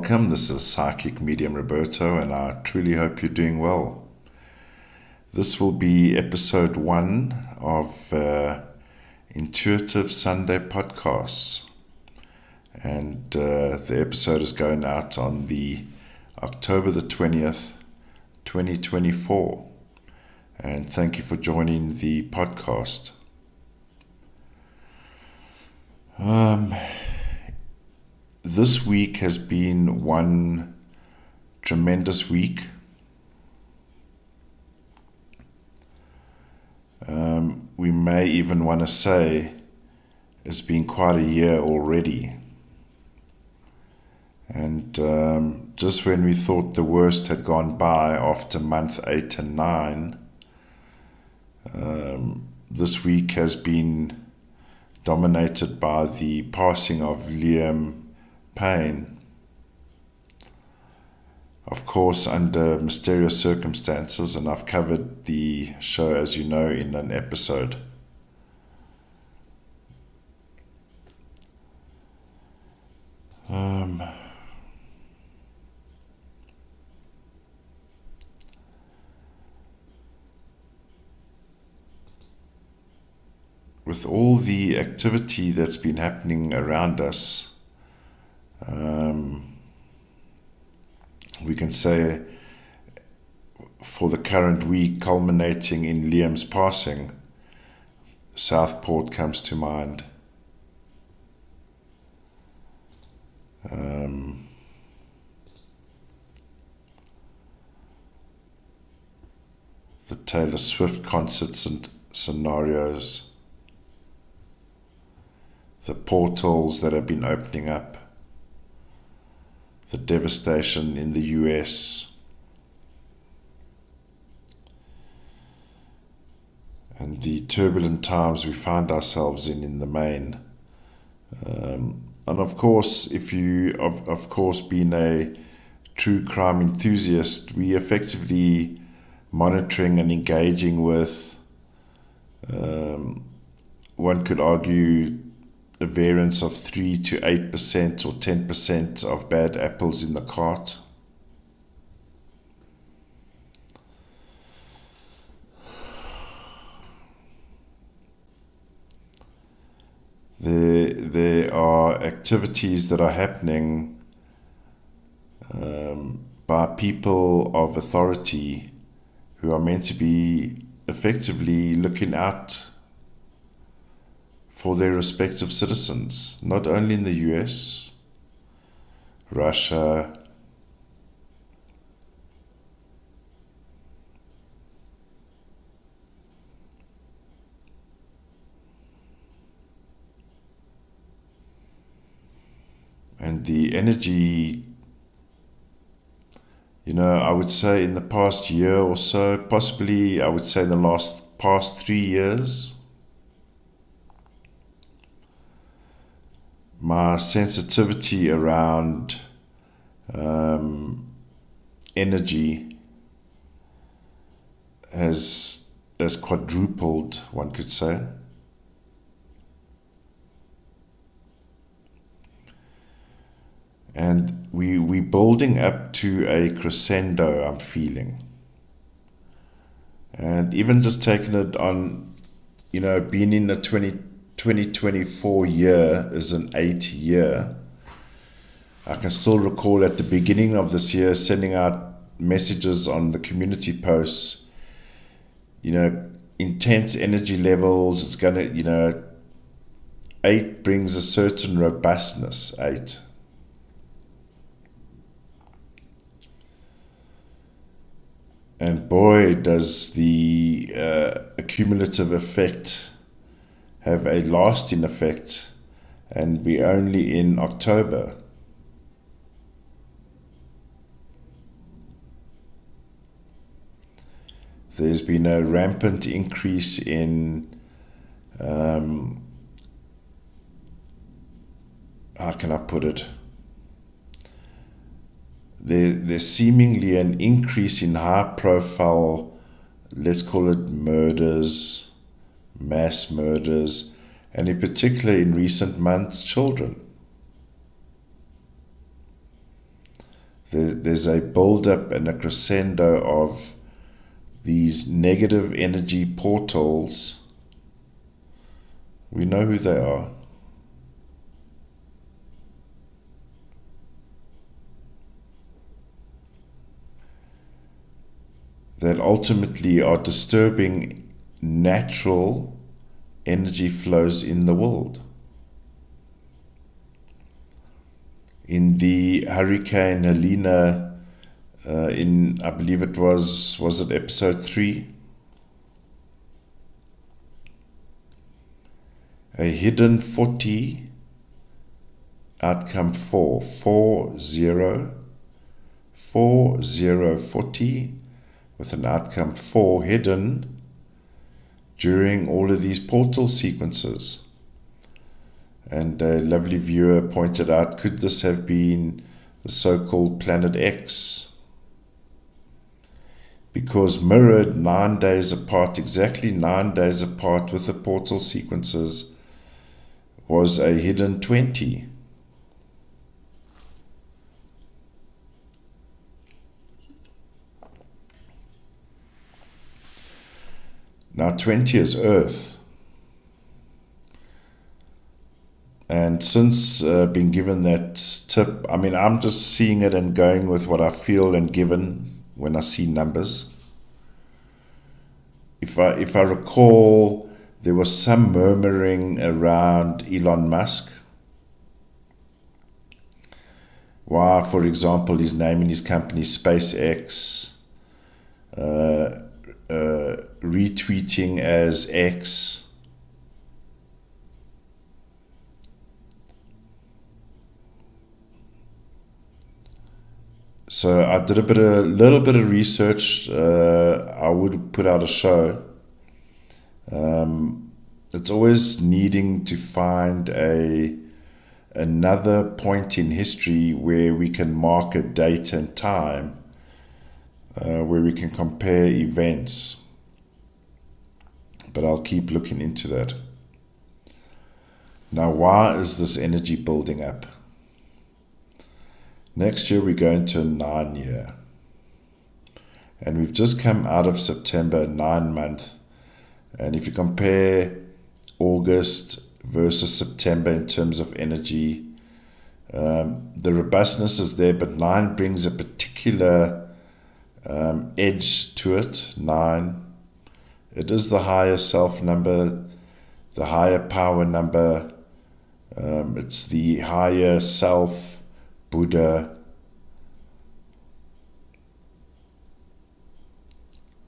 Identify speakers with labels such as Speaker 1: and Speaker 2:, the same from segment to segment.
Speaker 1: welcome. This is PsychicMediumRoberto, and I truly hope you're doing well. This will be episode 1 of Intuitive Sunday podcasts, and the episode is going out on the October the 20th, 2024. And thank you for joining the podcast. This week has been one tremendous week. We may even want to say it's been quite a year already. And just when we thought the worst had gone by after month 8 and 9, this week has been dominated by the passing of Payne, of course under mysterious circumstances, and I've covered the show, as you know, in an episode. With all the activity that's been happening around us, we can say for the current week, culminating in Liam's passing, Southport comes to mind. The Taylor Swift concerts and scenarios, the portals that have been opening up, the devastation in the US, and the turbulent times we find ourselves in the main. And of course, if you of course been a true crime enthusiast, we effectively monitoring and engaging with, one could argue, a variance of 3 to 8% or 10% of bad apples in the cart. There are activities that are happening by people of authority who are meant to be effectively looking out for their respective citizens, not only in the US, Russia, and the energy, I would say in the past year or so, possibly I would say in the past 3 years, my sensitivity around energy has quadrupled, one could say. And we're building up to a crescendo, I'm feeling. And even just taking it on, being in the 2024 year is an 8 year. I can still recall at the beginning of this year sending out messages on the community posts, intense energy levels. It's going to, 8 brings a certain robustness, 8. And boy, does the accumulative effect have a lasting effect, and we're only in October. There's been a rampant increase in, how can I put it? There's seemingly an increase in high-profile, let's call it murders, mass murders, and in particular in recent months, children. there's a build-up and a crescendo of these negative energy portals. We know who they are. That ultimately are disturbing natural energy flows in the world. In the Hurricane Helena, I believe it was it episode 3? A hidden 40, outcome 4, 40, 40, with an outcome 4 hidden during all of these portal sequences. And a lovely viewer pointed out, could this have been the so-called Planet X? Because mirrored 9 days apart, exactly 9 days apart with the portal sequences, was a hidden 20. Now 20 is Earth. And since being given that tip, I mean, I'm just seeing it and going with what I feel and given when I see numbers. If I recall, there was some murmuring around Elon Musk. Why, for example, he's naming his company SpaceX, retweeting as X. So I did a little bit of research. I would put out a show. It's always needing to find another point in history where we can mark a date and time, where we can compare events. But I'll keep looking into that. Now, why is this energy building up? Next year we go into a 9 year. And we've just come out of September, 9 month. And if you compare August versus September in terms of energy, the robustness is there, but 9 brings a particular edge to it. 9. It is the higher self number, the higher power number. It's the higher self, Buddha.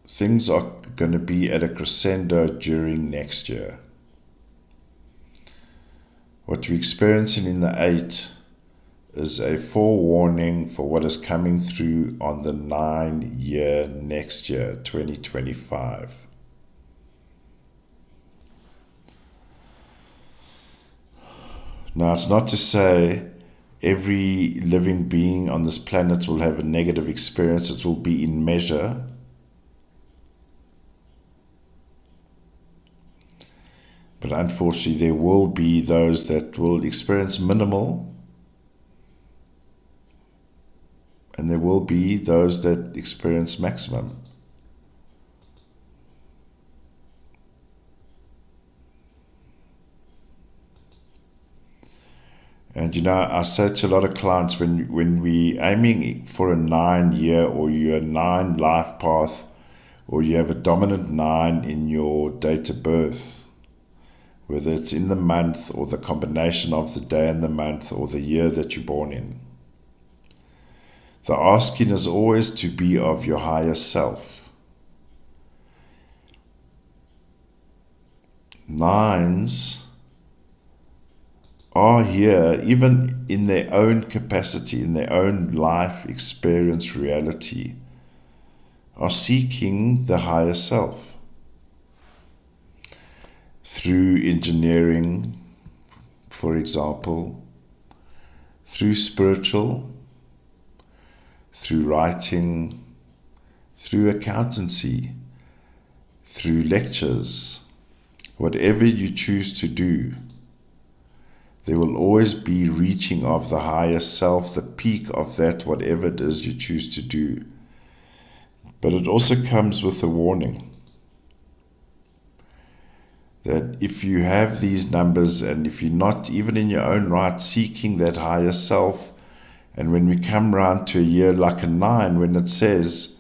Speaker 1: Things are going to be at a crescendo during next year. What we're experiencing in the 8 is a forewarning for what is coming through on the 9 year next year, 2025. Now, it's not to say every living being on this planet will have a negative experience. It will be in measure. But unfortunately, there will be those that will experience minimal, and there will be those that experience maximum. And I say to a lot of clients, when we aiming for a 9 year, or you're a 9 life path, or you have a dominant 9 in your date of birth, whether it's in the month or the combination of the day and the month or the year that you're born in, the asking is always to be of your higher self. 9s are here, even in their own capacity, in their own life experience reality, are seeking the higher self. Through engineering, for example, through spiritual, through writing, through accountancy, through lectures, whatever you choose to do, There will always be reaching of the higher self, the peak of that, whatever it is you choose to do. But it also comes with a warning that if you have these numbers and if you're not even in your own right seeking that higher self, and when we come round to a year like a 9, when it says,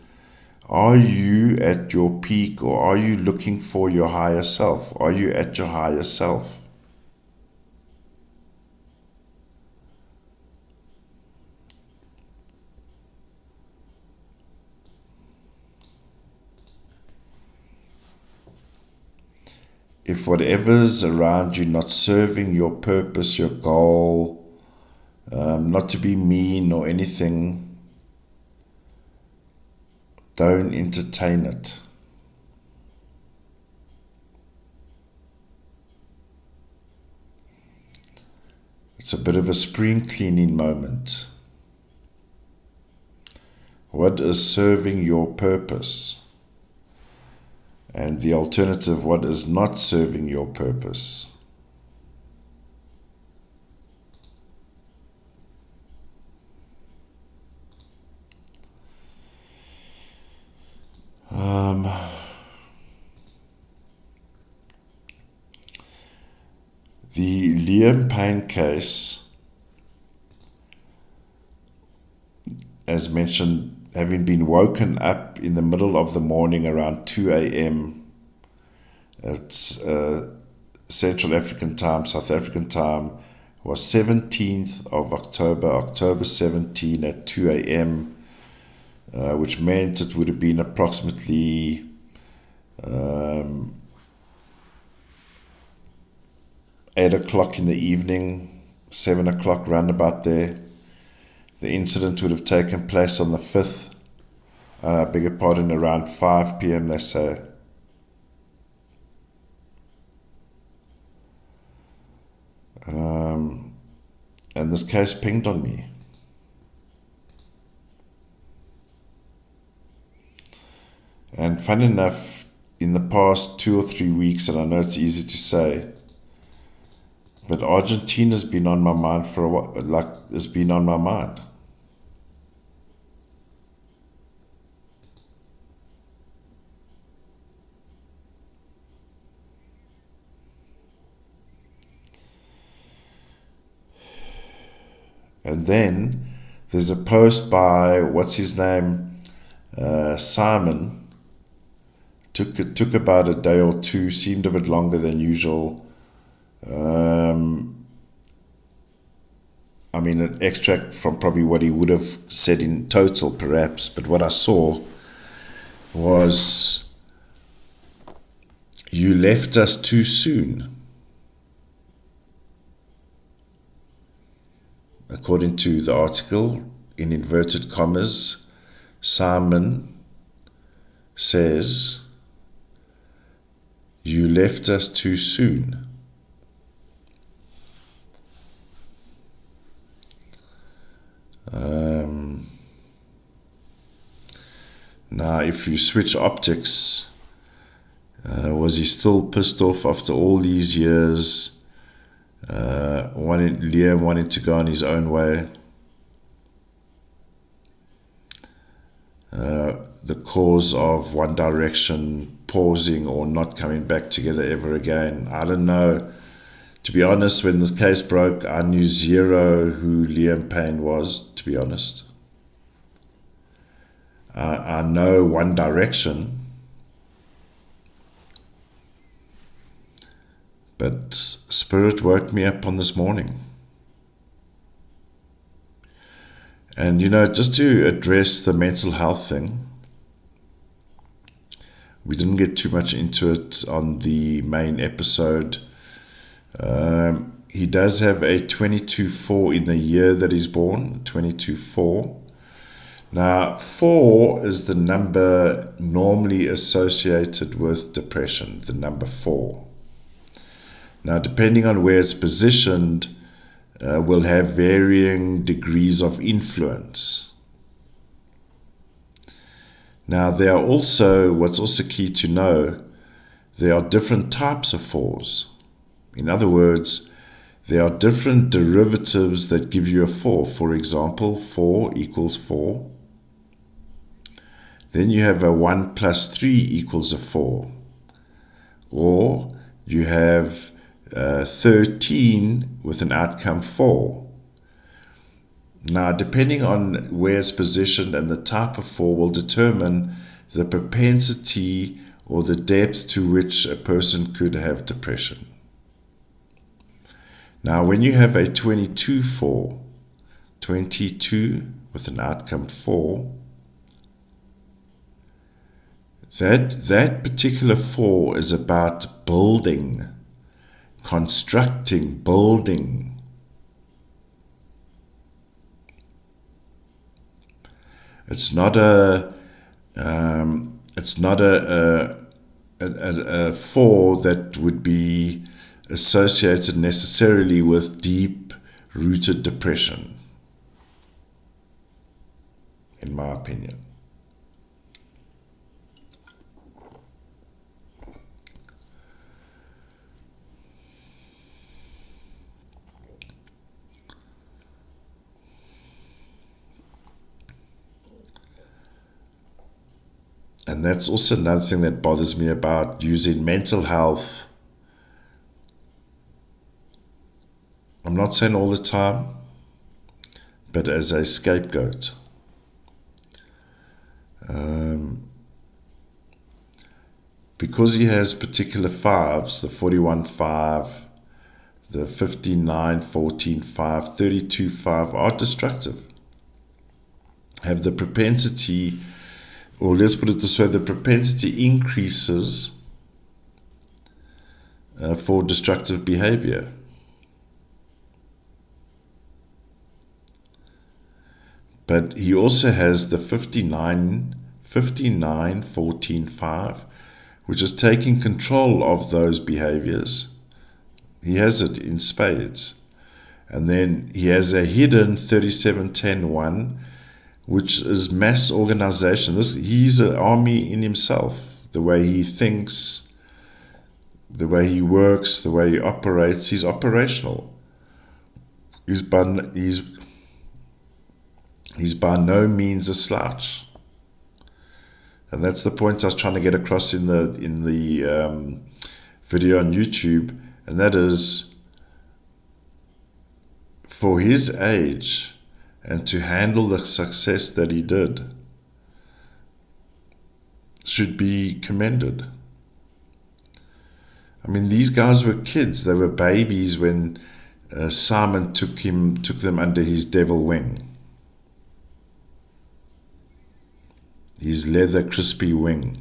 Speaker 1: are you at your peak, or are you looking for your higher self? Are you at your higher self? If whatever's around you not serving your purpose, your goal, not to be mean or anything, don't entertain it. It's a bit of a spring cleaning moment. What is serving your purpose? And the alternative, what is not serving your purpose? The Liam Payne case, as mentioned, having been woken up in the middle of the morning around 2 a.m. It's Central African time, South African time, was 17th of October 17 at 2 a.m., which meant it would have been approximately 8 o'clock in the evening, 7 o'clock roundabout there. The incident would have taken place on the 5th, around 5 p.m. they say. And this case pinged on me. And fun enough, in the past 2 or 3 weeks, and I know it's easy to say, but Argentina's been on my mind for a while, it's been on my mind. And then there's a post by, what's his name, Simon. Took about a day or two, seemed a bit longer than usual. An extract from probably what he would have said in total, perhaps, but what I saw was, you left us too soon. According to the article, in inverted commas, Simon says, you left us too soon. Now, if you switch optics, was he still pissed off after all these years? Liam wanted to go on his own way. The cause of One Direction pausing or not coming back together ever again. I don't know. To be honest, when this case broke, I knew zero who Liam Payne was, to be honest. I know One Direction, but Spirit woke me up on this morning. And, just to address the mental health thing, we didn't get too much into it on the main episode. He does have a 22-4 in the year that he's born, 22-4. Now, 4 is the number normally associated with depression, the number 4. Now, depending on where it's positioned, will have varying degrees of influence. Now, there are also, what's also key to know, there are different types of 4s. In other words, there are different derivatives that give you a 4. For example, 4 equals 4. Then you have a 1 plus 3 equals a 4. Or you have 13 with an outcome 4. Now, depending on where it's positioned and the type of 4 will determine the propensity or the depth to which a person could have depression. Now, when you have a 22-4, 22 with an outcome 4, that particular 4 is about building, constructing, building. It's not a 4 that would be associated necessarily with deep-rooted depression, in my opinion. And that's also another thing that bothers me about using mental health. I'm not saying all the time, but as a scapegoat. Because he has particular 5s, the 41-5, the 59-14-5, 32-5 are destructive. Have the propensity, or let's put it this way, the propensity increases for destructive behavior. But he also has the 59-14-5, which is taking control of those behaviors. He has it in spades. And then he has a hidden 37-10-1, which is mass organization. He's an army in himself. The way he thinks, the way he works, the way he operates, he's operational. He's by no means a slouch. And that's the point I was trying to get across in the video on YouTube, and that is, for his age and to handle the success that he did, should be commended. I mean, these guys were kids; they were babies when Simon took them under his devil wing. His leather crispy wing.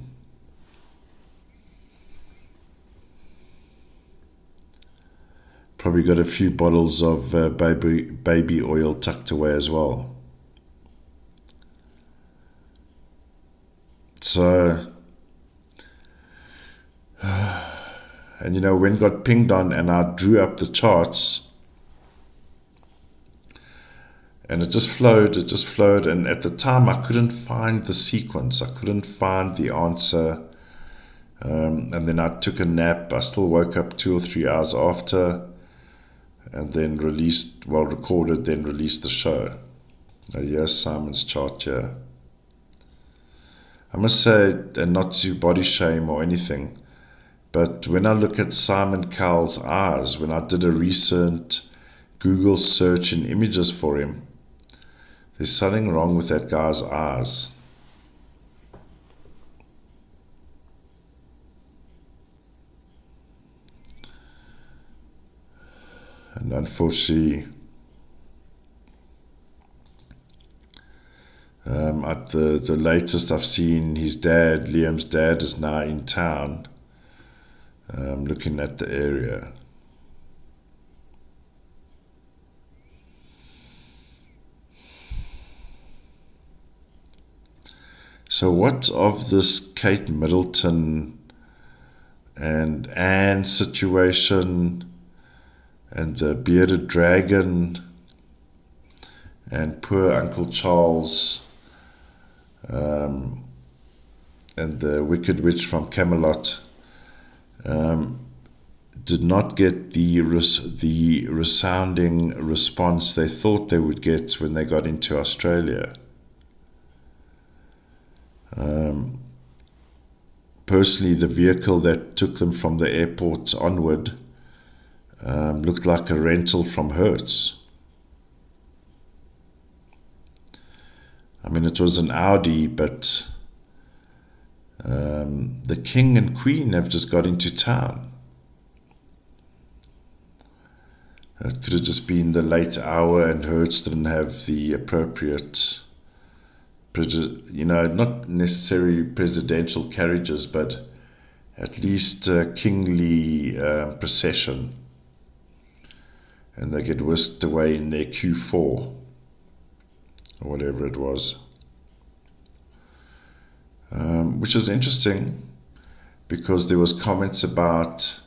Speaker 1: Probably got a few bottles of baby oil tucked away as well. So, and when got pinged on and I drew up the charts, and it just flowed, and at the time I couldn't find the sequence, I couldn't find the answer, and then I took a nap. I still woke up 2 or 3 hours after, and then recorded, then released the show. Now here's Simon's chart here. I must say, and not to body shame or anything, but when I look at Simon Cowell's eyes, when I did a recent Google search in images for him, there's something wrong with that guy's eyes. And unfortunately, at the latest I've seen, his dad, Liam's dad, is now in town, looking at the area. So what of this Kate Middleton and Anne situation, and the bearded dragon, and poor Uncle Charles, and the Wicked Witch from Camelot? did not get the resounding response they thought they would get when they got into Australia. Personally, the vehicle that took them from the airport onward looked like a rental from Hertz. I mean, it was an Audi, but the King and Queen have just got into town. It could have just been the late hour and Hertz didn't have the appropriate, not necessarily presidential carriages, but at least a kingly procession. And they get whisked away in their Q4, or whatever it was. Which is interesting, because there was comments about,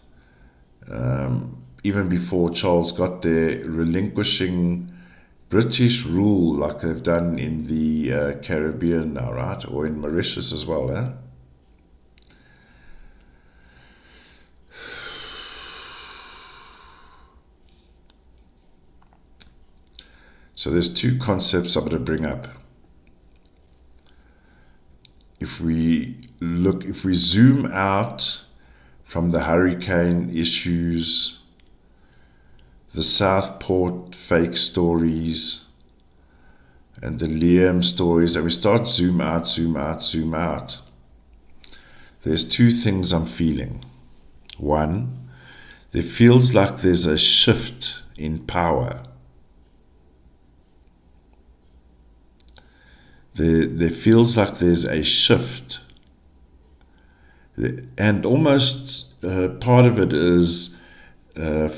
Speaker 1: even before Charles got there, relinquishing British rule like they've done in the Caribbean now, right? Or in Mauritius as well, eh? So there's two concepts I'm going to bring up. If we zoom out from the hurricane issues, the Southport fake stories, and the Liam stories, and we start zoom out, there's two things I'm feeling. One, there feels like there's a shift in power. There feels like there's a shift. And almost part of it is there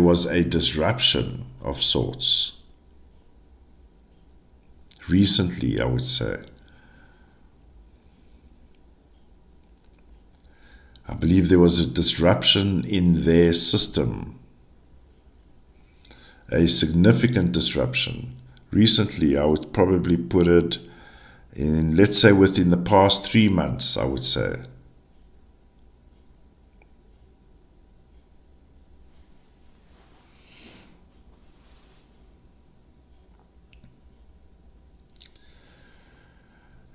Speaker 1: was a disruption of sorts. Recently, I would say. I believe there was a disruption in their system. A significant disruption. Recently, I would probably put it in, let's say, within the past 3 months, I would say.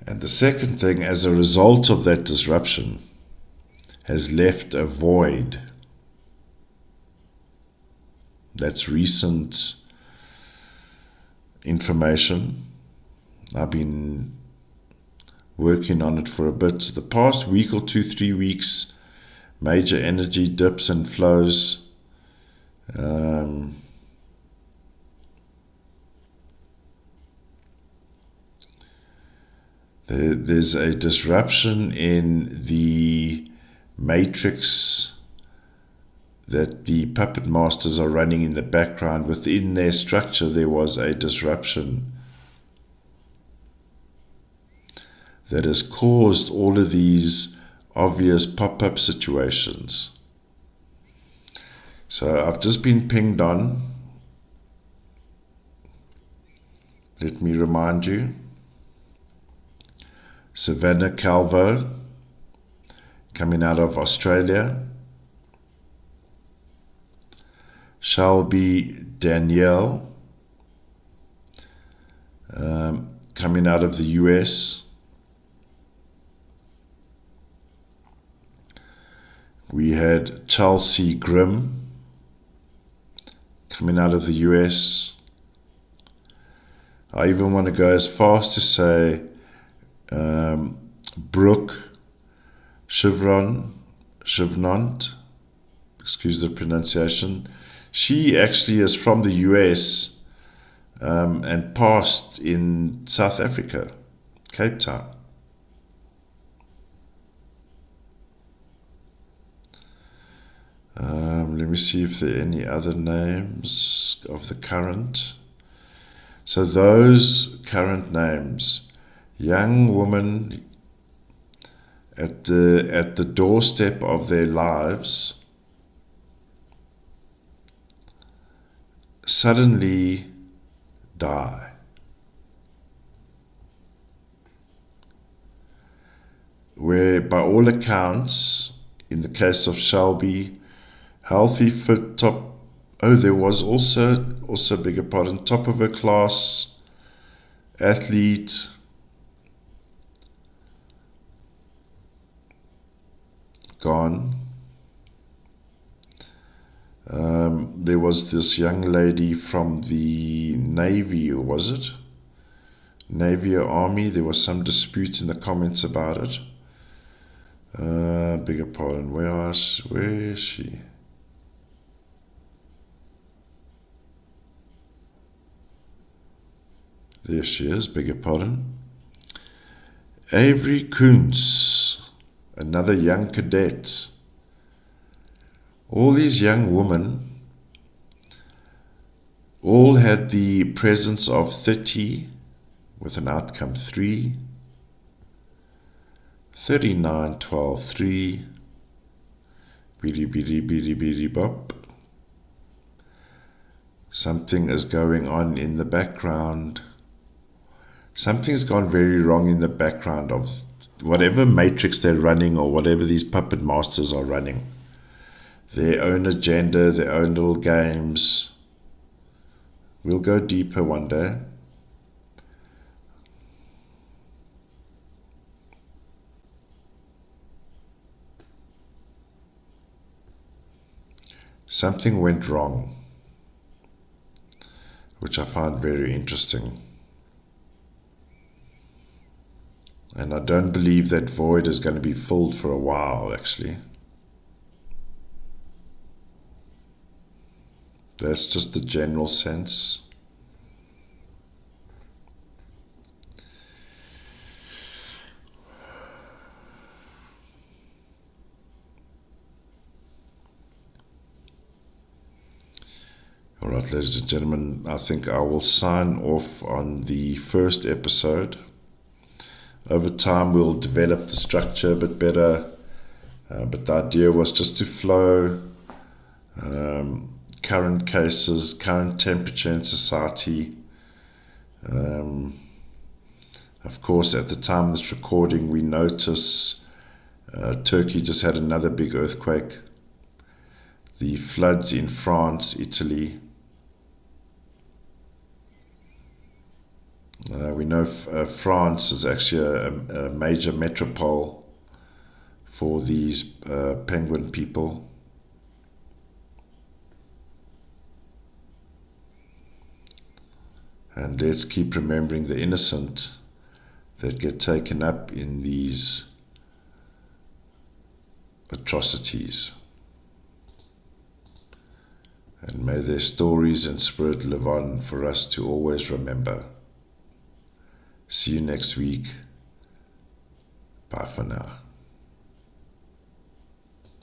Speaker 1: And the second thing, as a result of that disruption, has left a void. That's recent information. I've been working on it for a bit. The past week or 2-3 weeks, major energy dips and flows. There's a disruption in the matrix that the puppet masters are running in the background. Within their structure, there was a disruption that has caused all of these obvious pop-up situations. So I've just been pinged on. Let me remind you. Savannah Calvo, coming out of Australia. Shelby Danielle, coming out of the US. We had Chelsea Grimm, coming out of the US. I even want to go as far as to say Brooke Chivnant, excuse the pronunciation. She actually is from the US and passed in South Africa, Cape Town. Let me see if there are any other names of the current. So those current names, young woman at the doorstep of their lives, suddenly die. Where by all accounts, in the case of Shelby, healthy, fit, top. Oh, there was also beg your pardon, top of her class, athlete, gone. There was this young lady from the Navy, or was it? Navy or Army. There was some dispute in the comments about it. Beg your pardon, where is she? There she is, beg your pardon. Avery Kuntz, another young cadet. All these young women all had the presence of 30 with an outcome 3, 39, 12, 3, bidi bidi bidi bidi bop. Something is going on in the background. Something's gone very wrong in the background of whatever matrix they're running, or whatever these puppet masters are running. Their own agenda, their own little games. We'll go deeper one day. Something went wrong, which I find very interesting. And I don't believe that void is going to be filled for a while, actually. That's just the general sense. All right, ladies and gentlemen, I think I will sign off on the first episode. Over time, we'll develop the structure a bit better, but the idea was just to flow current cases, current temperature in society. Of course, at the time of this recording, we notice Turkey just had another big earthquake. The floods in France, Italy. We know France is actually a major metropole for these penguin people. And let's keep remembering the innocent that get taken up in these atrocities. And may their stories and spirit live on for us to always remember. See you next week. Bye for now.